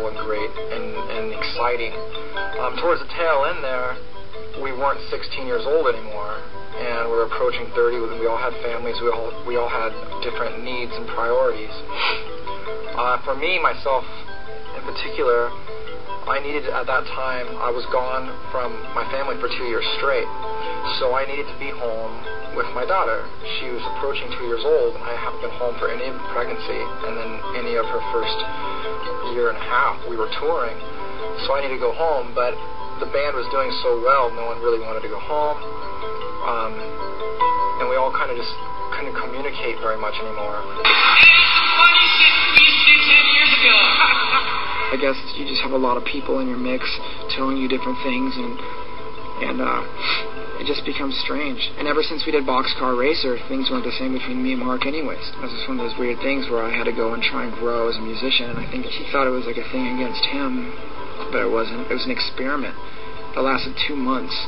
wonderful and great and exciting. Towards the tail end there, we weren't 16 years old anymore, and we were approaching 30. We all had families. We all had different needs and priorities. For me, myself in particular, I needed, at that time, I was gone from my family for 2 years straight, so I needed to be home with my daughter. She was approaching 2 years old, and I haven't been home for any of the pregnancy, and then any of her first year and a half. We were touring, so I needed to go home, but the band was doing so well, no one really wanted to go home, and we all kind of just couldn't communicate very much anymore. I guess you just have a lot of people in your mix telling you different things, and it just becomes strange. And ever since we did Boxcar Racer, things weren't the same between me and Mark anyways. It was just one of those weird things where I had to go and try and grow as a musician, and I think he thought it was like a thing against him, but it wasn't. It was an experiment that lasted 2 months,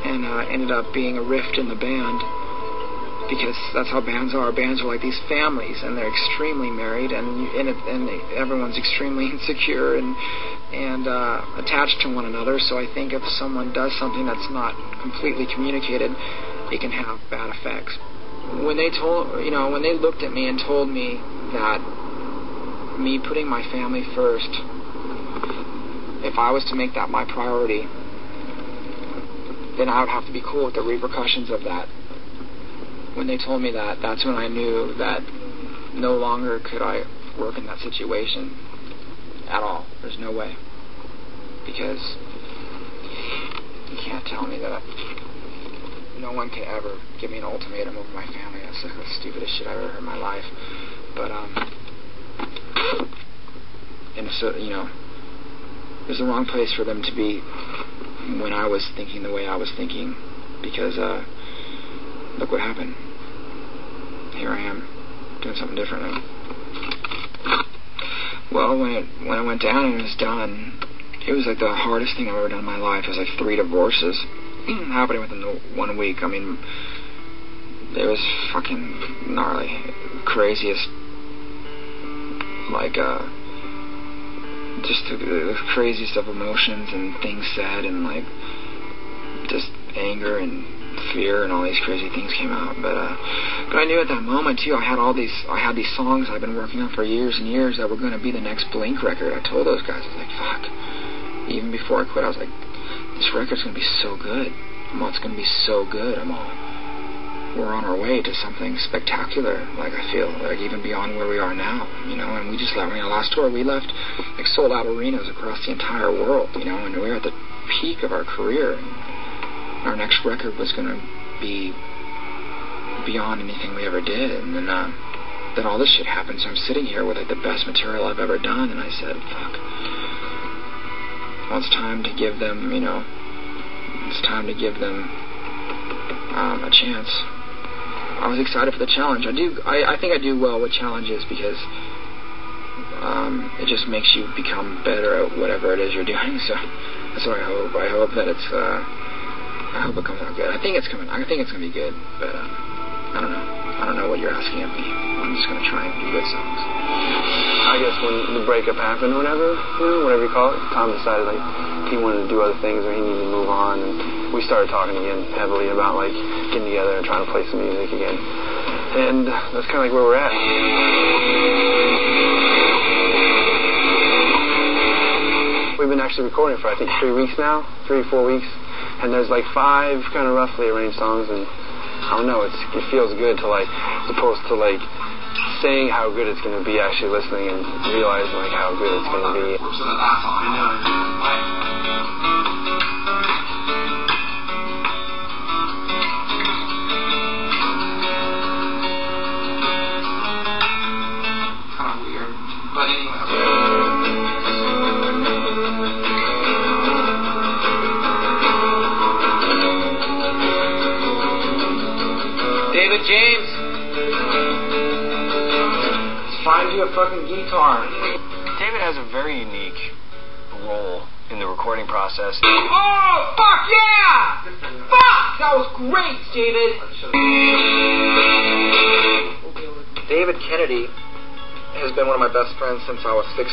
and ended up being a rift in the band, because that's how bands are. Bands are like these families, and they're extremely married, and everyone's extremely insecure and attached to one another. So I think if someone does something that's not completely communicated, it can have bad effects. When they looked at me and told me that me putting my family first, if I was to make that my priority, then I would have to be cool with the repercussions of that. When they told me that, that's when I knew that no longer could I work in that situation at all. There's no way. Because you can't tell me that. No one could ever give me an ultimatum over my family. That's like the stupidest shit I've ever heard in my life. But, and so, it was the wrong place for them to be when I was thinking the way I was thinking. Because, look what happened. Here I am, doing something different now. Well, when I went down and it was done, it was like the hardest thing I've ever done in my life. It was like 3 divorces happening within the 1 week. I mean, it was fucking gnarly. Craziest, like, just the craziest of emotions and things said, and like, just anger and fear and all these crazy things came out. But I knew at that moment too, I had these songs I've been working on for years and years that were going to be the next Blink record. I told those guys, I was like, fuck. Even before I quit, I was like, this record's going to be so good. It's going to be so good. We're on our way to something spectacular. Like, I feel like even beyond where we are now, And we just left. Last tour we left like sold out arenas across the entire world, And we were at the peak of our career. Our next record was going to be beyond anything we ever did, and then all this shit happened. So I'm sitting here with like the best material I've ever done, and I said, fuck. Well, it's time to give them, it's time to give them a chance. I was excited for the challenge. I think I do well with challenges because it just makes you become better at whatever it is you're doing. So that's what I hope. I hope that it's. I hope it comes out good. I think it's coming. I think it's gonna be good, but I don't know. I don't know what you're asking of me. I'm just gonna try and do good songs. I guess when the breakup happened or whatever, whatever you call it, Tom decided like he wanted to do other things or he needed to move on, and we started talking again heavily about like getting together and trying to play some music again. And that's kind of like where we're at. We've been actually recording for I think 3 weeks now, 3 or 4 weeks. And there's like 5 kind of roughly arranged songs, and I don't know, it feels good to like, as opposed to like saying how good it's going to be, actually listening and realizing like how good it's going to be. Kind of weird, but anyway. David James, find you a fucking guitar. David has a very unique role in the recording process. Oh, fuck yeah! Fuck! That was great, David. David Kennedy has been one of my best friends since I was 16.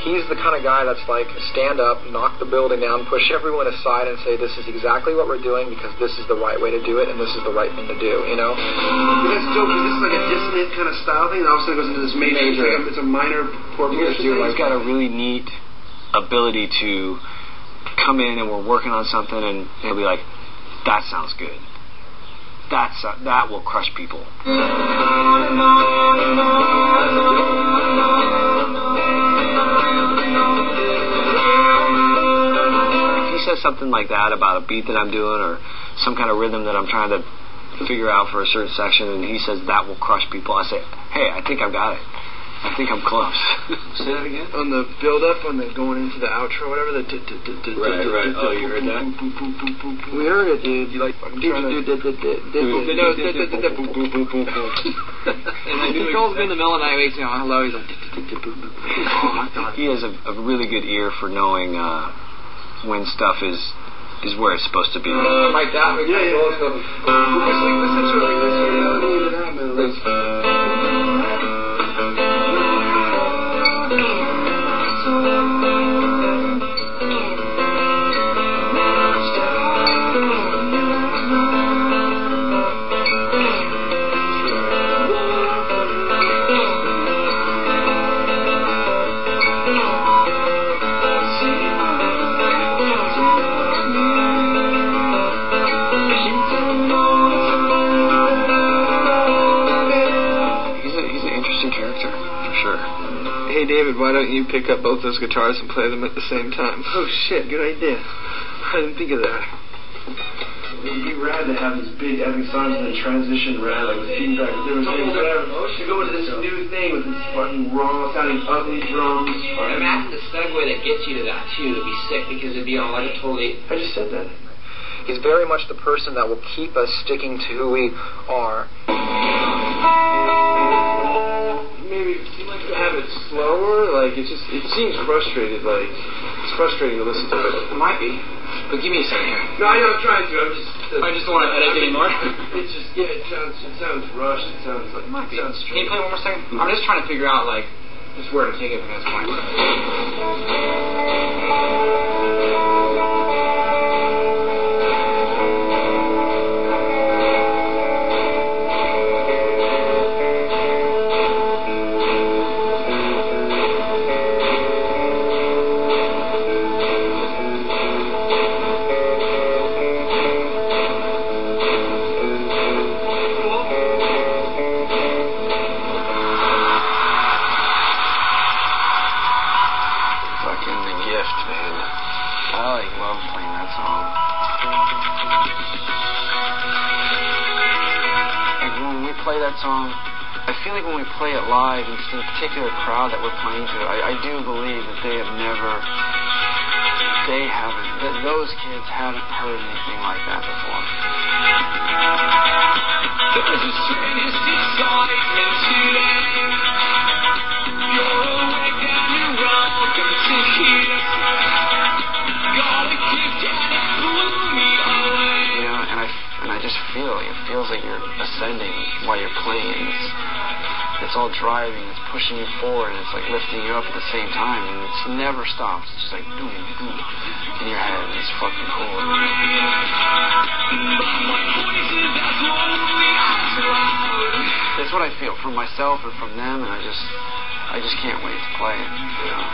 He's the kind of guy that's like, stand up, knock the building down, push everyone aside and say, this is exactly what we're doing because this is the right way to do it and this is the right thing to do, you know? That's dope, because this is like a dissonant kind of style thing, and all of a sudden it goes into this major. It's a minor chord progression. He's got a really neat ability to come in and we're working on something and he'll be like, that sounds good. That will crush people. Says something like that about a beat that I'm doing or some kind of rhythm that I'm trying to figure out for a certain section, and he says that will crush people, I say, hey, I think I've got it. I think I'm close. Say that again? On the build-up, when they're going into the outro, whatever, the... Right. Oh, you heard that? We heard it, dude. You like... And he calls me in the middle of the night, wakes me on hello, he's like... He has a really good ear for knowing when stuff is where it's supposed to be. Like that? Yeah. Listen to it. Hey David, why don't you pick up both those guitars and play them at the same time? Oh shit, good idea. I didn't think of that. It'd be rad to have these big epic songs and then transition rad, like with feedback. There was whatever. To go into this new thing with this fucking raw sounding ugly drums. Imagine the segue that gets you to that too. It'd be sick because it'd be all like totally. I just said that. He's very much the person that will keep us sticking to who we are. Maybe have it slower, like it seems frustrated, like it's frustrating to listen to it. It might be, but give me a second here. No, I know I'm trying to. I just don't want to edit anymore. It's just it sounds rushed. It sounds like it might be. Sounds Can you play one more second? I'm just trying to figure out like just where to take it from this point. Song. I feel like when we play it live, and in a particular crowd that we're playing to, I do believe that that those kids haven't heard anything like that before. There's a strangest excitement today. You're awake and you're welcome to hear. Gotta give and blew me away. You know, and I just feel it feels like you're ascending while you're playing. It's all driving, it's pushing you forward, and it's like lifting you up at the same time, and it never stops. It's just like doom, doom in your head, and it's fucking cool. That's what I feel from myself and from them, and I just can't wait to play it. You know?